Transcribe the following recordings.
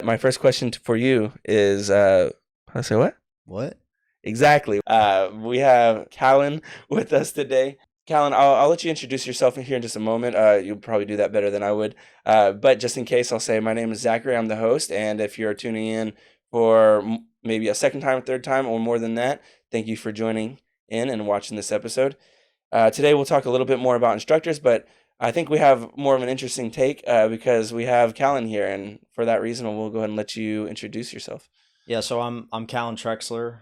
My first question for you is, I say what? What? Exactly. We have Callen with us today. Callen, I'll let you introduce yourself in here in just a moment. You'll probably do that better than I would. But just in case, I'll say my name is Zachary. I'm the host, and if you're tuning in for maybe a second time, third time, or more than that, thank you for joining in and watching this episode. Today we'll talk a little bit more about instructors, but I think we have more of an interesting take because we have Callen here, and for that reason, we'll go ahead and let you introduce yourself. Yeah, so I'm Callen Trexler.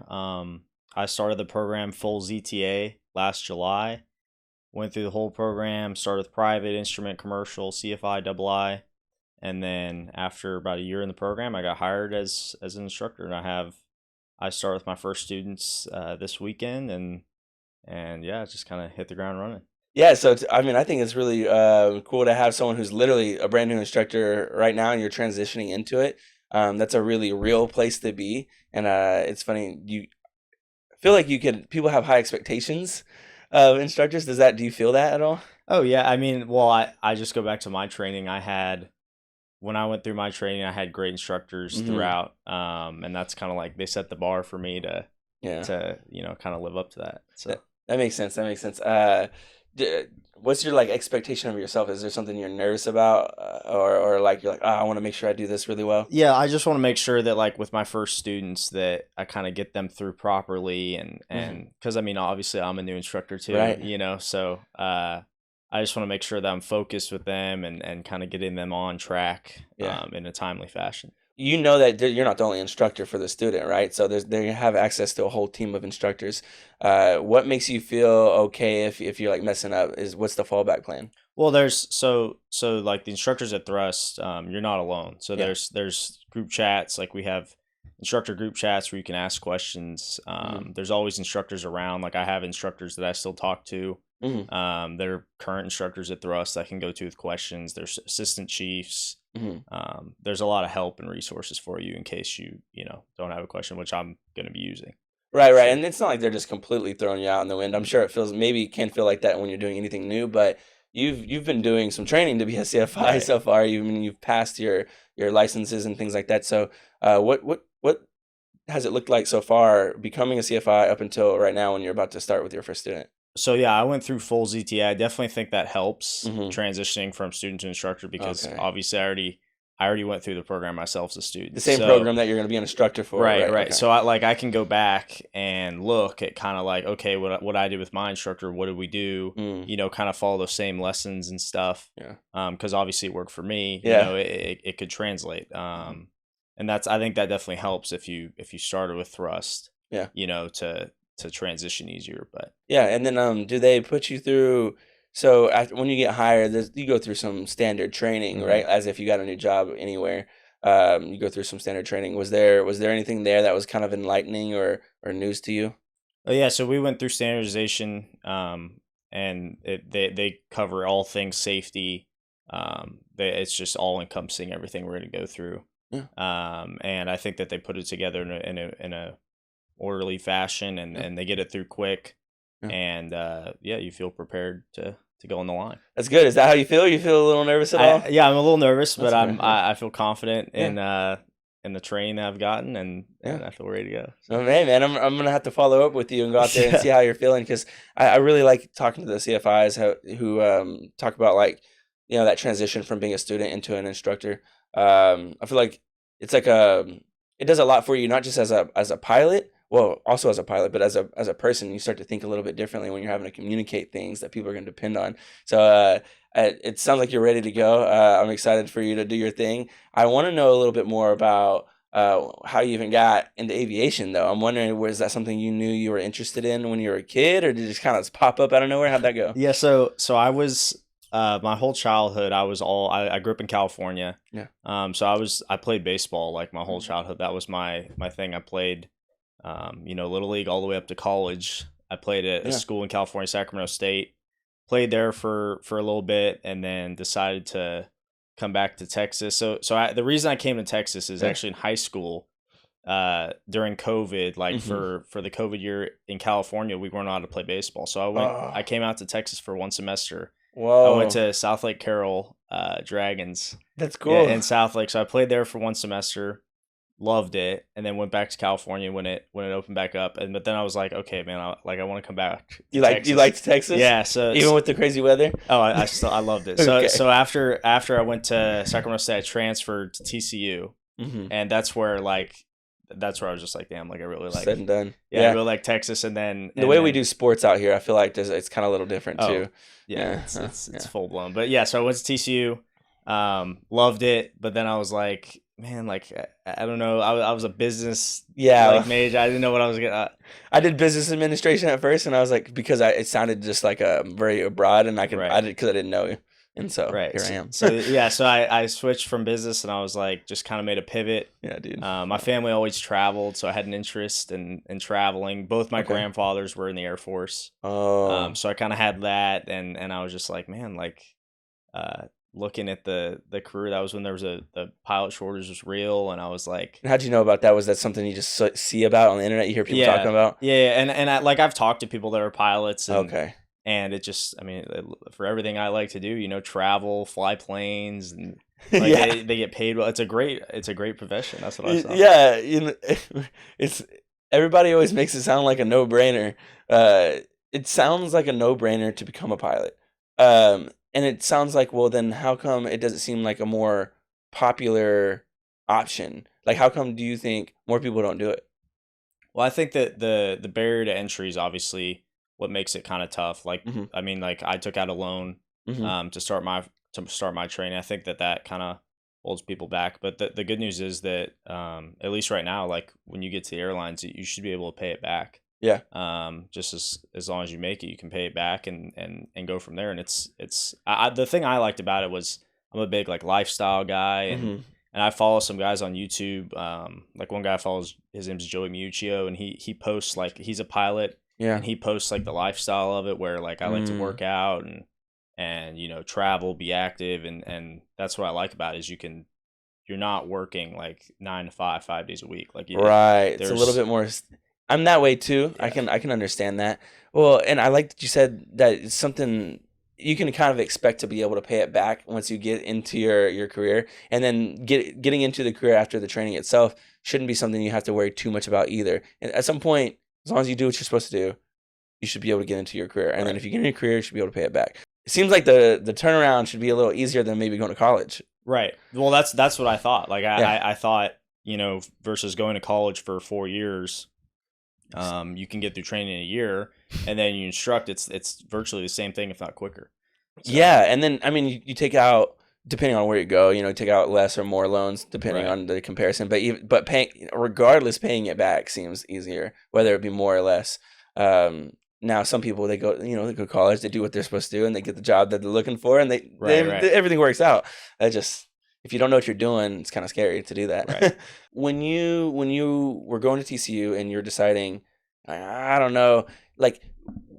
I started the program full ZTA last July. Went through the whole program. Started with private, instrument, commercial, CFI, double I, and then after about a year in the program, I got hired as an instructor, and I start with my first students this weekend, and yeah, just kind of hit the ground running. Yeah, so I mean, I think it's really cool to have someone who's literally a brand new instructor right now, and you're transitioning into it. That's a really real place to be, and it's funny. You feel like people have high expectations of instructors. Do you feel that at all? Oh yeah, I mean, well, I just go back to my training. When I went through my training, I had great instructors Hmm. throughout, and that's kind of like they set the bar for me Yeah, to kind of live up to that. So that makes sense. That makes sense. D- what's your like expectation of yourself? Is there something you're nervous about, or like you're like, oh, I want to make sure I do this really well? yeah, I just want to make sure that like with my first students that I kind of get them through properly, and Hmm. because I mean obviously I'm a new instructor too, Right. so I just want to make sure that I'm focused with them and kind of getting them on track Yeah. in a timely fashion. You know that you're not the only instructor for the student, right? So they have access to a whole team of instructors. What makes you feel okay if you're like messing up? What's the fallback plan? Well, there's so like the instructors at Thrust, you're not alone. So Yeah. there's group chats, like we have instructor group chats where you can ask questions. Hmm. There's always instructors around. Like I have instructors that I still talk to. Hmm. They're current instructors at Thrust I can go to with questions. There's assistant chiefs. Hmm. There's a lot of help and resources for you in case you don't have a question, which I'm going to be using. Right, right. So And it's not like they're just completely throwing you out in the wind. I'm sure it can feel like that when you're doing anything new, but you've been doing some training to be a CFI right. so far. You've passed your licenses and things like that. So, what has it looked like so far becoming a CFI up until right now when you're about to start with your first student? So yeah, I went through full ZTA. I definitely think that helps Hmm. transitioning from student to instructor because Okay. obviously I already went through the program myself as a The student. same So program that you're going to be an instructor for, right, right? right. Okay. So I can go back and look at kind of like, okay, what I did with my instructor, what did we do? Mm, Kind of follow those same lessons and stuff. yeah. Because obviously it worked for me. Yeah. It could translate. Mhm. And I think that definitely helps if you started with Thrust, Yeah. to transition easier. But Yeah, and then do they put you through so when you get hired, you go through some standard training, mhm. right? As if you got a new job anywhere. You go through some standard training. Was there anything there that was kind of enlightening or news to you? Oh yeah, so we went through standardization, and they cover all things safety. It's just all encompassing everything we're going to go through, Yeah. and I think that they put it together in a orderly fashion, and Yeah. and they get it through quick, Yeah. and yeah, you feel prepared to go on the line. That's good. Is that how you feel? You feel a little nervous at I all? Yeah, I'm a little nervous, but That's okay. Yeah. I feel confident Yeah. in the training that I've gotten, and Yeah. and I feel ready to go. Oh, So man, I'm gonna have to follow up with you and go out there and see yeah, how you're feeling because I really like talking to the CFIs who talk about like that transition from being a student into an instructor. I feel like it's like it does a lot for you, not just as a pilot, well, also as a pilot, but as a person, you start to think a little bit differently when you're having to communicate things that people are going to depend on. So it sounds like you're ready to go. I'm excited for you to do your thing. I want to know a little bit more about how you even got into aviation, though. I'm wondering, was that something you knew you were interested in when you were a kid, or did it just kind of pop up out of nowhere? How'd that go? yeah. So I was my whole childhood. I grew up in California. Yeah. So I played baseball like my whole Mhm. childhood. That was my thing. I played, little league all the way up to college. I played at a Yeah. school in California, Sacramento State. Played there for a little bit, and then decided to come back to Texas. The reason I came to Texas is Yeah. actually in high school. During COVID, like Hmm. for the COVID year in California, we weren't allowed to play baseball. So I Oh, came out to Texas for one semester. I went whoa. to South Lake Carroll, Dragons. That's Yeah, cool. in South Lake. So I played there for one semester, loved it, and then went back to California when it opened back up. But then I was like, okay, man, I want to come back to You Texas. liked Texas? Yeah, so Even with the crazy weather? I loved it. Okay. So after I went to Sacramento State, I transferred to TCU, and that's where I was just like, damn, like I really like Said and done. I really like Texas, and then The way we do sports out here, I feel like it's kind of a little different too. Yeah, it's full blown. But yeah, so I went to TCU, loved it, but then I was like, man, like I don't know, I was a business major. I didn't know what I was gonna. I did business administration at first, and I was like, because it sounded just like very broad, and I did because I didn't know you. And so here I am. So I switched from business, and I was like, just kind of made a pivot. Yeah, dude. My family always traveled, so I had an interest in traveling. Both my grandfathers were in the Air Force. Oh. So I kind of had that, and I was just like, man, like, looking at the career, that was when there was the pilot shortage was real, and I was like, how'd you know about that? Was that something you just see about on the internet? You hear people talking about? Yeah, and I've talked to people that are pilots. And, okay. And it just, I mean, for everything I like to do, travel, fly planes, and they get paid well. It's a great profession. That's what I saw. Yeah, it's everybody always makes it sound like a no-brainer. It sounds like a no-brainer to become a pilot. And it sounds like, well, then how come it doesn't seem like a more popular option? Like, how come do you think more people don't do it? Well, I think that the barrier to entry is obviously what makes it kind of tough. Like, I mean, like I took out a loan to start my training. I think that kind of holds people back. But the good news is that at least right now, like when you get to the airlines, you should be able to pay it back. Yeah. Just as long as you make it, you can pay it back and go from there. And the thing I liked about it was I'm a big like lifestyle guy, and I follow some guys on YouTube. Like one guy follows, his name's Joey Muccio, and he posts, like, he's a pilot. Yeah. And he posts like the lifestyle of it, where like I like to work out and travel, be active, and that's what I like about it, is you're not working like 9 to 5, 5 days a week. Like it's a little bit more. I'm that way too. Yeah. I can understand that. Well, and I like that you said that it's something you can kind of expect to be able to pay it back once you get into your career, and then getting into the career after the training itself shouldn't be something you have to worry too much about either. And at some point, as long as you do what you're supposed to do, you should be able to get into your career. And then if you get in your career, you should be able to pay it back. It seems like the turnaround should be a little easier than maybe going to college. Right. Well, that's what I thought. Like I thought, versus going to college for 4 years, you can get through training in a year, and then you instruct. It's virtually the same thing, if not quicker. So. Yeah, and then I mean, you take out, depending on where you go, take out less or more loans depending on the comparison. But paying, regardless, paying it back seems easier, whether it be more or less. Now some people, they go to college, they do what they're supposed to do, and they get the job that they're looking for, and everything works out. If you don't know what you're doing, it's kind of scary to do that. Right. When you were going to TCU and you're deciding, I don't know, like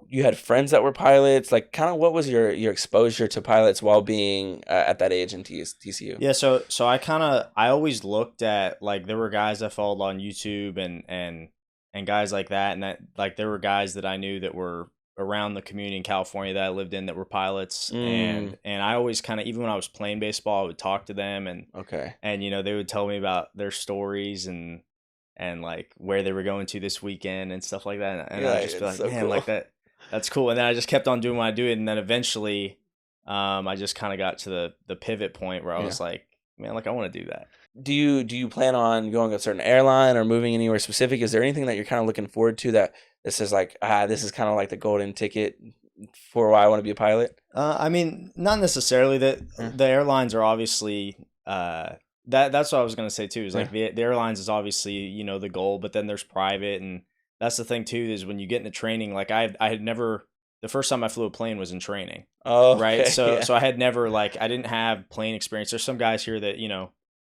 you had friends that were pilots, like kind of what was your exposure to pilots while being at that age in TCU? Yeah, so I always looked at, like, there were guys I followed on YouTube and guys like that, and that, like, there were guys that I knew that were around the community in California that I lived in that were pilots, and I always kind of, even when I was playing baseball, I would talk to them, and they would tell me about their stories and like where they were going to this weekend and stuff like that, and I'd just be like, so man, cool. Like that's cool. And then I just kept on doing what I do, and then eventually I just kind of got to the pivot point where I was like, man, like I want to do that. Do you plan on going to a certain airline or moving anywhere specific? Is there anything that you're kind of looking forward to that this is like, this is kind of like the golden ticket for why I want to be a pilot? I mean, not necessarily. The airlines are obviously that's what I was going to say too, is like the airlines is obviously, the goal, but then there's private, and that's the thing too, is when you get into training, like I had never, the first time I flew a plane was in training. Oh, right. So I had never, like, I didn't have plane experience. There's some guys here that,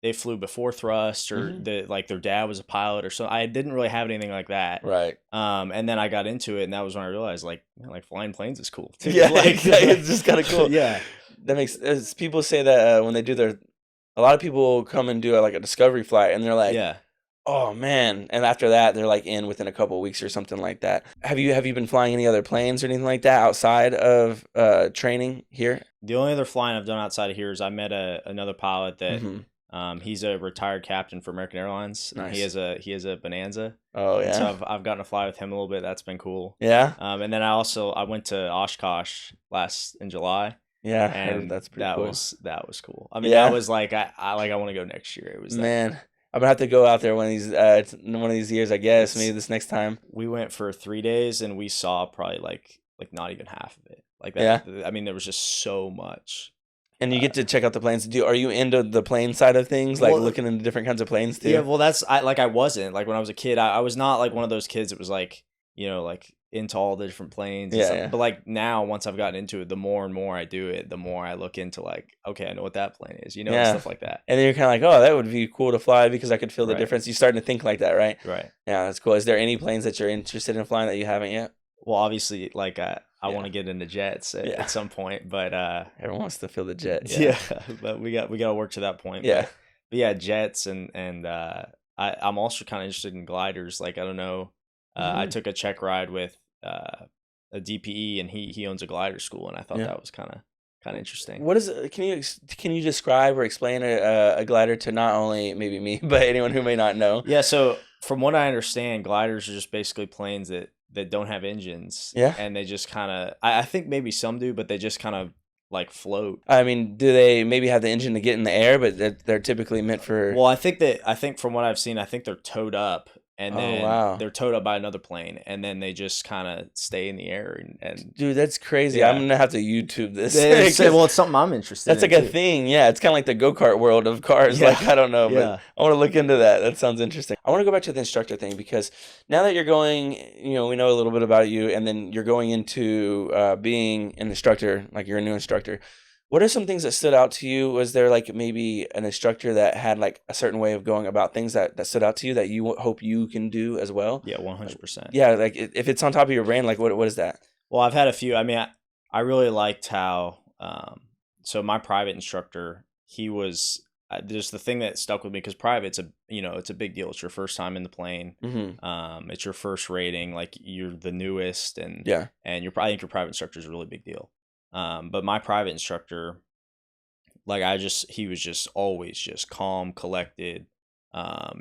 they flew before thrust, or like their dad was a pilot or so. I didn't really have anything like that. Right. And then I got into it, and that was when I realized, like, man, like flying planes is cool too. Yeah, like, it's just kind of cool. Yeah. That makes people say that when they do a lot of people come and do like a discovery flight, and they're like, Oh man! And after that, they're like in within a couple of weeks or something like that. Have you been flying any other planes or anything like that outside of training here? The only other flying I've done outside of here is I met another pilot that Mm-hmm. he's a retired captain for American Airlines, and Nice. he has a Bonanza, Oh and so yeah. I've gotten to fly with him a little bit. That's been cool. Yeah. And then I went to Oshkosh last in July, Yeah. I heard and that's pretty cool. that was cool. I mean, that Yeah. was like I want to go next year. It was that Man, I'm gonna have to go out there one of these years, I guess. Maybe it's this next time. we went for 3 days and we saw probably like not even half of it. Like Yeah. that. I mean, there was just so much. And you Uh, get to check out the planes. Are you into the plane side of things, like well, looking into different kinds of planes yeah, too? well, I wasn't like when I was a kid. I was not like one of those kids that was like like into all the different planes and Yeah, stuff. yeah, But like now, once I've gotten into it, the more and more I do it, the more I look into like, okay, I know what that plane is, and yeah. stuff like that. And then you're kind of like, oh, that would be cool to fly because I could feel the Right, difference. You're starting to think like that, right? right. Yeah, that's cool. Is there any planes that you're interested in flying that you haven't yet? Well, obviously, like I want Yeah, to get into jets yeah. at some point, but Everyone wants to feel the jet. Yeah, yeah, but we got to work to that point. yeah. But yeah, jets and I'm also kind of interested in gliders. Like I don't know, I Hmm. took a check ride with a DPE, and he owns a glider school, and I thought Yeah. that was kind of interesting. What is it? Can you describe or explain a glider to not only maybe me but anyone who may not know? Yeah, so from what I understand, gliders are just basically planes that don't have engines, Yeah. and they just kind of I think maybe some do, but they just kind of like float. I mean, do they maybe have the engine to get in the air, but they're typically meant for? Well, I think from what I've seen, I think they're towed up, and Oh then wow. they're towed up by another plane, and then they just kind of stay in the air, and Dude, that's crazy. I'm yeah. gonna have to YouTube this Well, because it's something I'm interested that's in like a too. thing. Yeah, it's kind of like the go-kart world of cars. Like, Yeah, I don't know, but yeah, I want to look into that. That sounds interesting. I want to go back to the instructor thing because now that you're going, we know a little bit about you, and then you're going into being an instructor, like you're a new instructor. What are some things that stood out to you? Was there like maybe an instructor that had like a certain way of going about things that stood out to you that you hope you can do as well? yeah, Like, 100%. yeah, like if it's on top of your brain, like what is that? Well, I've had a few. I mean, I really liked how. So my private instructor, he was just the thing that stuck with me because private's it's a big deal. It's your first time in the plane. Mm-hmm. It's your first rating. Like you're the newest, Yeah. and I think your private instructor is a really big deal. But my private instructor, like he was just always just calm, collected,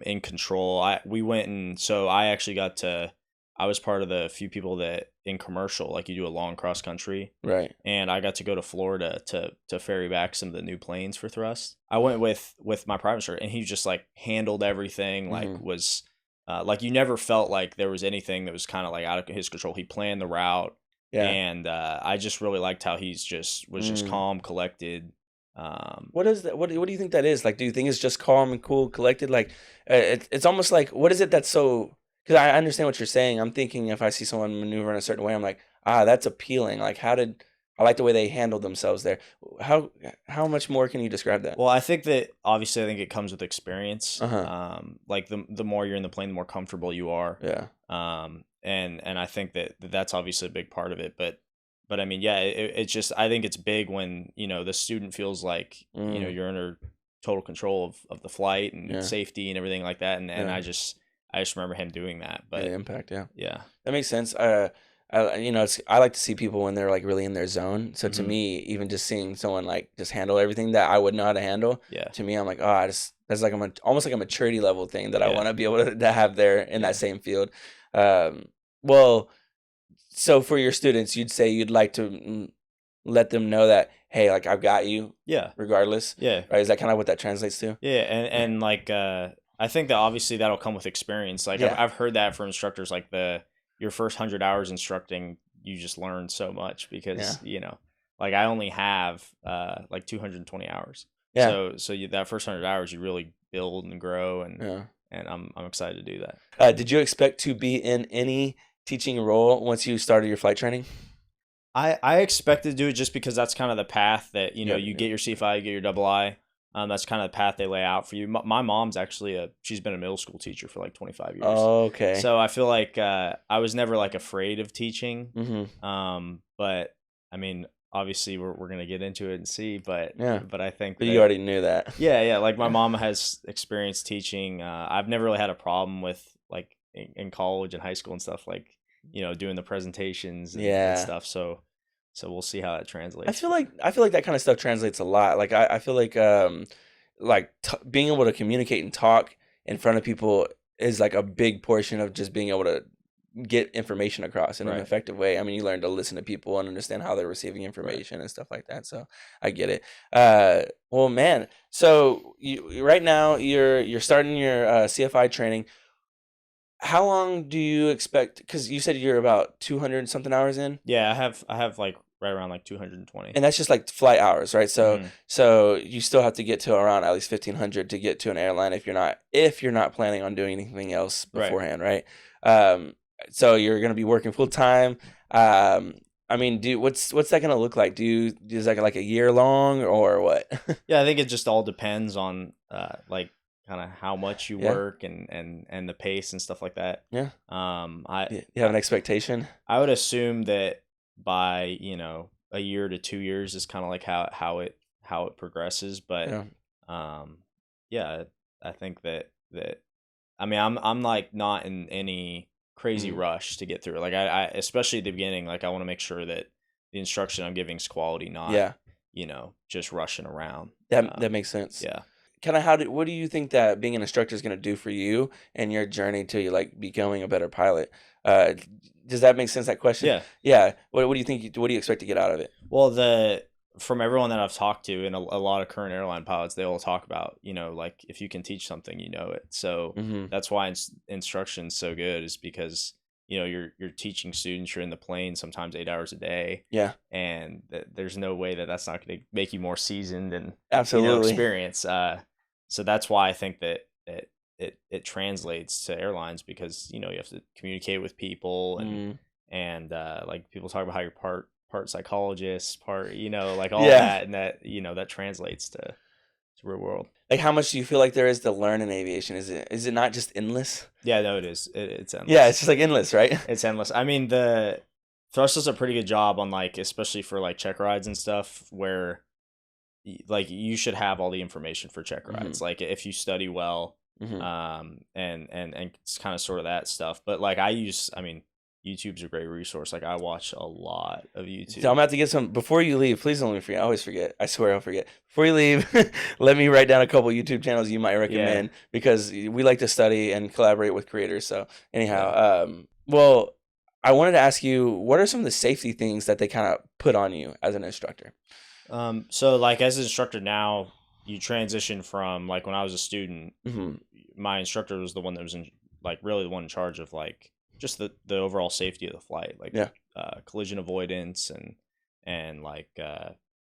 in control. We went and so I actually I was part of the few people that in commercial, like you do a long cross country, Right. and I got to go to Florida to ferry back some of the new planes for thrust. I went with my private instructor, and he just like handled everything, like Mm-hmm. was like you never felt like there was anything that was kind of like out of his control. He planned the route, Yeah. and I just really liked how was just Mm. calm, collected. What is that? What do you think that is? Like, do you think it's just calm and cool, collected? Like, it's almost like what is it that's so? Because I understand what you're saying. I'm thinking if I see someone maneuver in a certain way, I'm like, that's appealing. Like, I like the way they handled themselves there. How how much more can you describe that? Well, I think that obviously I think it comes with experience. Uh huh. Like the more you're in the plane, the more comfortable you are. Yeah. And I think that's obviously a big part of it. But I mean, yeah, it's just I think it's big when the student feels like Mm. you're under total control of the flight and Yeah. safety and everything like that. And Yeah. I just remember him doing that. Yeah. But The impact. Yeah. yeah, That makes sense. I like to see people when they're like really in their zone. So to hmm, me, even just seeing someone like just handle everything that I would know how to handle, yeah, to me, I'm like, that's like almost like a maturity level thing that I yeah, want to be able to have there in that yeah, same field. Um, well, so for your students, you'd say you'd like to let them know that, hey, like I've got you yeah, regardless, yeah. right? Is that kind of what that translates to? Yeah, Yeah. and like I think that obviously that'll come with experience. Like Yeah. I've heard that from instructors, like your first 100 hours instructing, you just learn so much Yeah. because like I only have like 220 hours. Yeah. So that first 100 hours you really build and grow, Yeah. and I'm excited to do that. Did you expect to be in any teaching role once you started your flight training? I expected to do it just because that's kind of the path that Yep. you Yep. get your CFI, you get your double I. That's kind of the path they lay out for you. My mom's actually she's been a middle school teacher for like 25 years. Okay. So I feel like I was never like afraid of teaching. Mm-hmm. But I mean, obviously we're gonna get into it and see, Yeah. but I think But you that already knew that. yeah, like my mom has experience teaching. I've never really had a problem with like in college and high school and stuff, like doing the presentations and Yeah. stuff. So we'll see how that I translates. feel like I feel like that kind of stuff translates a lot. Like I feel like being able to communicate and talk in front of people is like a big portion of just being able to get information across in an Right. effective way. I mean, you learn to listen to people and understand how they're receiving Right. information and stuff like that. So I get it. Well, man. So right now you're starting your CFI training. How long do you expect? Because you said you're about 200 something hours in. Yeah, I have like right around like 220. And that's just like flight hours, right? So Hmm. so you still have to get to around at least 1,500 to get to an airline if you're not planning on doing anything else Right. beforehand, right? Um, so you're gonna be working full time. Um, I mean, what's that gonna look like? Is that like a year long or what? Yeah, I think it just all depends on like kind of how much you Yeah, work and the pace and stuff like that. yeah. I You have an expectation? I would assume that by a year to 2 years is kind of like how it progresses, but Yeah. um yeah, I think that I mean I'm like not in any crazy Mm, rush to get through it. Like I especially at the beginning, like I want to make sure that the instruction I'm giving is quality, not yeah. just rushing around. That makes sense. Yeah. Kind of what do you think that being an instructor is going to do for you and your journey to like becoming a better pilot? Uh, does that make sense? That question? Yeah. Yeah. What do you think? What do you expect to get out of it? Well, from everyone that I've talked to and a lot of current airline pilots, they all talk about, like if you can teach something, you know it. So Hmm. that's why instruction's so good is because, you're teaching students, you're in the plane sometimes 8 hours a day, Yeah. and there's no way that that's not going to make you more seasoned and, Absolutely. experience. So that's why I think that it translates to airlines because, you have to communicate with people Mm. and like people talk about how you're part psychologist, part like all Yeah. that, and that that translates to real world. Like, how much do you feel like there is to learn in aviation? Is it not just endless? Yeah, no, it is. It's Yeah, endless. it's just like endless, right? It's endless. I mean, the thrust does a pretty good job on like, especially for like check rides and stuff, where like you should have all the information for check Hmm. rides. Like if you study well, Hmm. and it's kind of sort of that stuff. But like I mean, YouTube's a great resource. Like I watch a lot of So I'm YouTube. about to get some before you leave. Please don't let me forget. I always forget. I swear I'll forget. Before you leave, let me write down a couple YouTube channels you might Yeah, recommend because we like to study and collaborate with creators. So yeah. anyhow, well, I wanted to ask you, what are some of the safety things that they kind of put on you as an instructor? So like as an instructor now, you transition from like when I was a student, Hmm. my instructor was the one that was in like really the one in charge of like just the overall safety of the flight, like Yeah. collision avoidance and like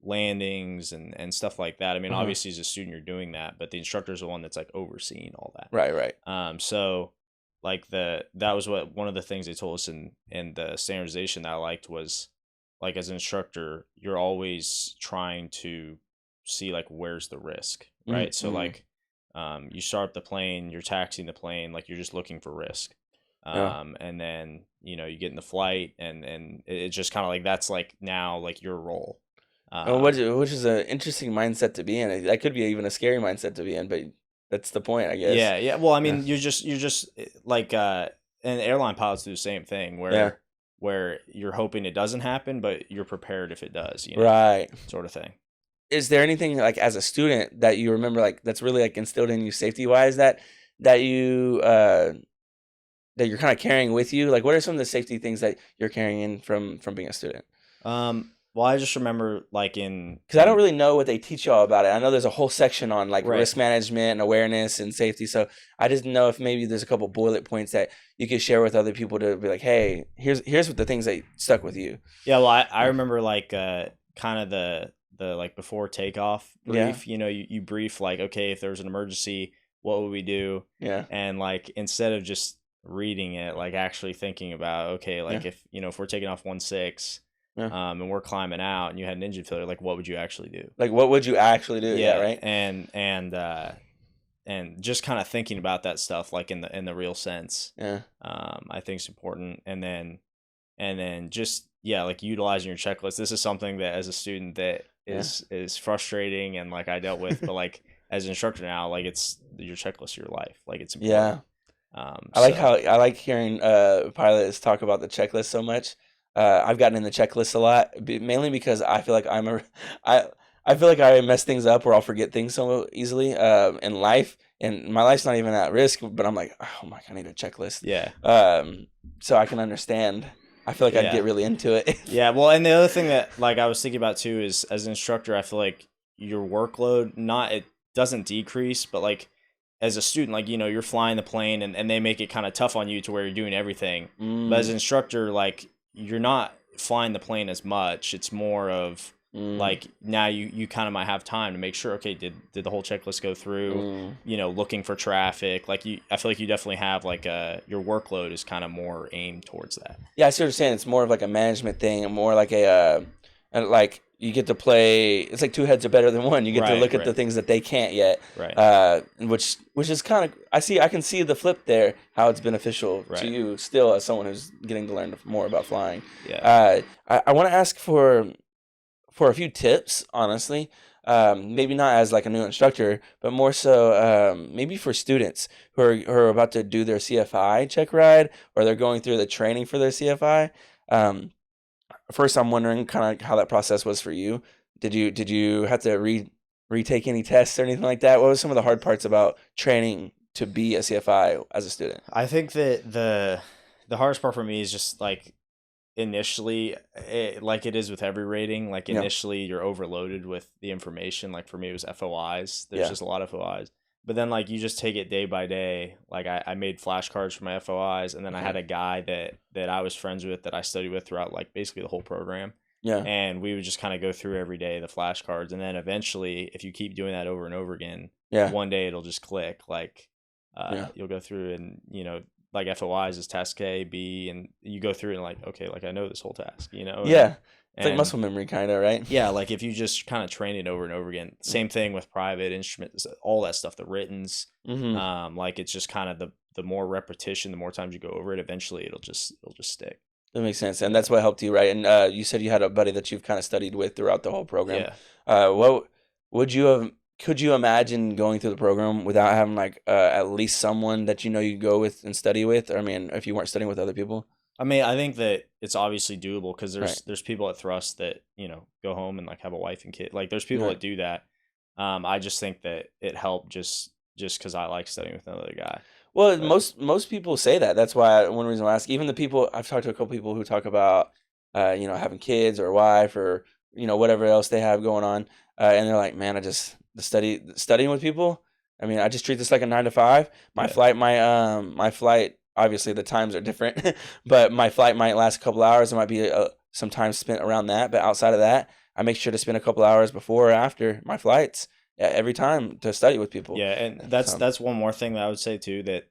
landings and stuff like that. I mean, Uh-huh. obviously as a student you're doing that, but the instructor is the one that's like overseeing all that. Right. Right. So like that was what one of the things they told us in the standardization that I liked was like as an instructor, you're always trying to see like where's the risk, right? So Mm-hmm. like you start the plane, you're taxiing the plane, like you're just looking for risk. Yeah. And then you get in the flight and it's just kind of like that's like now like your role. Which is an interesting mindset to be in. That could be even a scary mindset to be in, but that's the point, I guess. Yeah, yeah. Well, I Yeah. mean, you're just like and airline pilots do the same thing Yeah. where you're hoping it doesn't happen, but you're prepared if it does, Right. sort of thing. Is there anything like as a student that you remember like that's really like instilled in you safety wise that you that you're kind of carrying with you? Like, what are some of the safety things that you're carrying in from being a student? Well, I just remember like in Because I don't really know what they teach y'all about it. I know there's a whole section on like right. risk management and awareness and safety. So I just know if maybe there's a couple bullet points that you could share with other people to be like, hey, here's what the things that stuck with you. Yeah, well, I remember like kind of the like before takeoff Yeah, brief. You brief like, okay, if there was an emergency, what would we do? yeah, And like instead of just reading it, like actually thinking about, okay, yeah, like if we're taking off 1-6, yeah. and we're climbing out, and you had an engine failure, like what would you actually do? Like, what would you actually do? Yeah, Yeah, right. and just kind of thinking about that stuff, like in the real sense, Yeah, I think is important. And then and then just like utilizing your checklist. This is something that as a student that Yeah. is frustrating and like I dealt with, but like as an instructor now, like it's your checklist of your life. Like it's important. Yeah. I like hearing pilots talk about the checklist so much. I've gotten in the checklist a lot, mainly because I feel like I I feel like I mess things up or I'll forget things so easily in life, and my life's not even at risk. But I'm like, oh my, I need a checklist. Yeah. So I can understand. I feel like I'd Yeah. get really into it. Yeah. Well, and the other thing that like I was thinking about too is as an instructor, I feel like your workload it doesn't decrease, but like as a student, like you're flying the plane and they make it kind of tough on you to where you're doing everything. But as an Mm, instructor, like you're not flying the plane as much. It's more of mm, like now you kind of might have time to make sure, okay, did the whole checklist go through? mm. Looking for traffic. Like I feel like you definitely have like your workload is kind of more aimed towards that. Yeah, I see what you're saying. It's more of like a management thing, and more like like you get to play. It's like two heads are better than one. You get to Right, look at the right, things that they can't yet, right, which is kind of I can see the flip there, how it's beneficial to right. you still as someone who's getting to learn more about flying. Yeah. I want to ask for a few tips, honestly. Maybe not as like a new instructor, but more so maybe for students who are about to do their CFI check ride or they're going through the training for their CFI. Um, First, I'm wondering kind of how that process was for you. Did you have to retake any tests or anything like that? What was some of the hard parts about training to be a CFI as a student? I think that the hardest part for me is just like initially like it is with every rating, like Yeah, initially you're overloaded with the information. Like for me it was FOIs. There's yeah, just a lot of FOIs. But then like you just take it day by day. Like I made flashcards for my FOIs, and then I had okay, a guy that I was friends with that I studied with throughout like basically the whole program. yeah, And we would just kind of go through every day the flashcards, and then eventually if you keep doing that over and over again, yeah, one day it'll just click. Like yeah, you'll go through and like FOIs is task A, B, and you go through and like, okay, like I know this whole task, yeah. It's like and muscle memory, kind of, right? yeah, like if you just kind of train it over and over again. Same thing with private instruments, all that stuff, the writtens. Mm-hmm. Like it's just kind of the more repetition, the more times you go over it, eventually it'll just stick. That makes sense, and that's what helped you, right? And you said you had a buddy that you've kind of studied with throughout the whole program. Yeah. What would you have? Could you imagine going through the program without having like at least someone that you go with and study with? Or, I mean, if you weren't studying with other people, I mean, I think that it's obviously doable because right? there's people at Thrust that go home and like have a wife and kid. Like there's people Right. that do that. I just think that it helped just because I like studying with another guy. Well, But most people say that. That's why one reason I ask. Even the people I've talked to a couple people who talk about, having kids or a wife or whatever else they have going on, and they're like, man, I just studying with people. I mean, I just treat this like a 9 to 5. yeah, My flight. Obviously, the times are different, but my flight might last a couple hours. There might be some time spent around that, but outside of that, I make sure to spend a couple hours before or after my flights every time to study with people. yeah, and So that's one more thing that I would say too that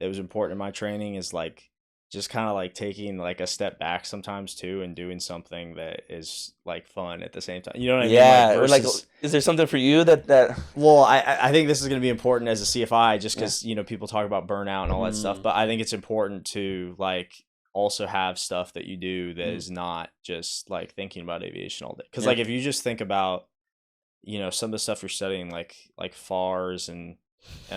was important in my training is like just kind of like taking like a step back sometimes too and doing something that is like fun at the same time. You know what I mean? Like yeah, or like, versus is there something for you that? well, I think this is going to be important as a CFI just Yeah. because people talk about burnout and all that stuff, Mm, but I think it's important to like also have stuff that you do that mm, is not just like thinking about aviation all day. Because yeah, like if you just think about some of the stuff you're studying like FARs and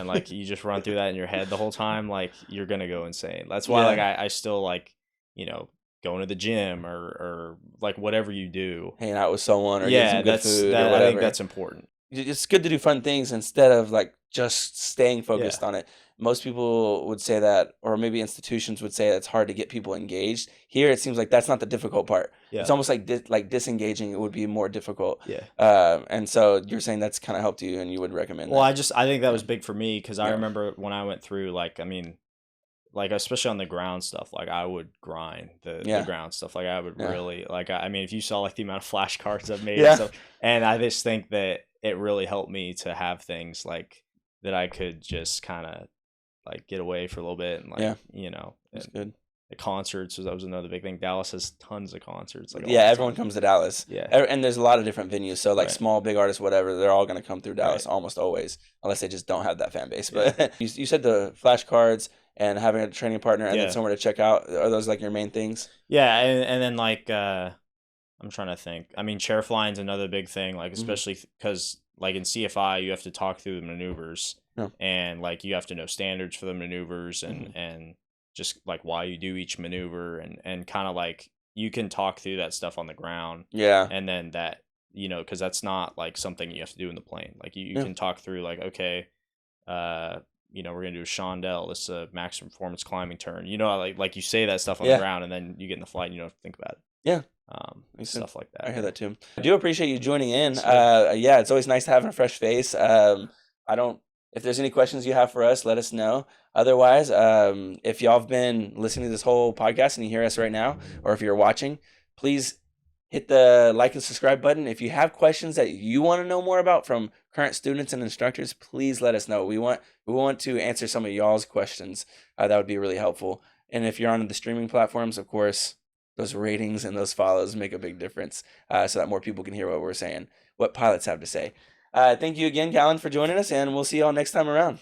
like you just run through that in your head the whole time, like you're gonna go insane. That's why like yeah. I still like going to the gym or like whatever you do. Hanging out with someone or getting Yeah, some good that's food or that I think whatever. that's important. It's good to do fun things instead of like just staying Yeah, focused on it. Most people would say that, or maybe institutions would say it's hard to get people engaged. Here, it seems like that's not the difficult part. It's yeah, almost like disengaging. It would be more difficult. yeah. And so you're saying that's kind of helped you, and you would recommend Well, that. I think that Yeah, was big for me because I yeah, remember when I went through like I mean like especially on the ground stuff, like I would grind the yeah, ground stuff. Like I would yeah, really like I mean if you saw like the amount of flashcards I've made and yeah, stuff, and I just think that it really helped me to have things like that I could just kind of like get away for a little bit and like yeah. That's and good. the concerts that was another big thing. Dallas has tons of concerts like all Yeah, the everyone time. comes to Dallas. Yeah, And there's a lot of different venues. So like right, small, big artists, whatever, they're all gonna come through right, Dallas almost always, unless they just don't have that fan base. yeah, But you said the flashcards and having a training partner and then Yeah. somewhere to check out. Are those like your main things? Yeah, and then like I'm trying to think. I mean, chair flying's another big thing, like Hmm. especially because like in CFI you have to talk through the maneuvers, Yeah. and like you have to know standards for the maneuvers, Hmm. and just like why you do each maneuver, and kind of like you can talk through that stuff on the ground, Yeah. and then that because that's not like something you have to do in the plane. Like you Yeah. can talk through like okay, uh, we're gonna do a Shondell. This is a maximum performance climbing turn. Like you say that stuff on the Yeah. ground, and then you get in the flight, and you don't have to think about it. Yeah. Makes sense. Stuff like I that. hear Yeah. that too. I do appreciate you joining in. Sweet. Yeah, it's always nice to have a fresh face. I don't. If there's any questions you have for us, let us know. Otherwise, if y'all have been listening to this whole podcast and you hear us right now, or if you're watching, please hit the like and subscribe button. If you have questions that you want to know more about from current students and instructors, please let us know. We want to answer some of y'all's questions. That would be really helpful. And if you're on the streaming platforms, of course, those ratings and those follows make a big difference, so that more people can hear what we're saying, what pilots have to say. Thank you again, Callen, for joining us, and we'll see y'all next time around.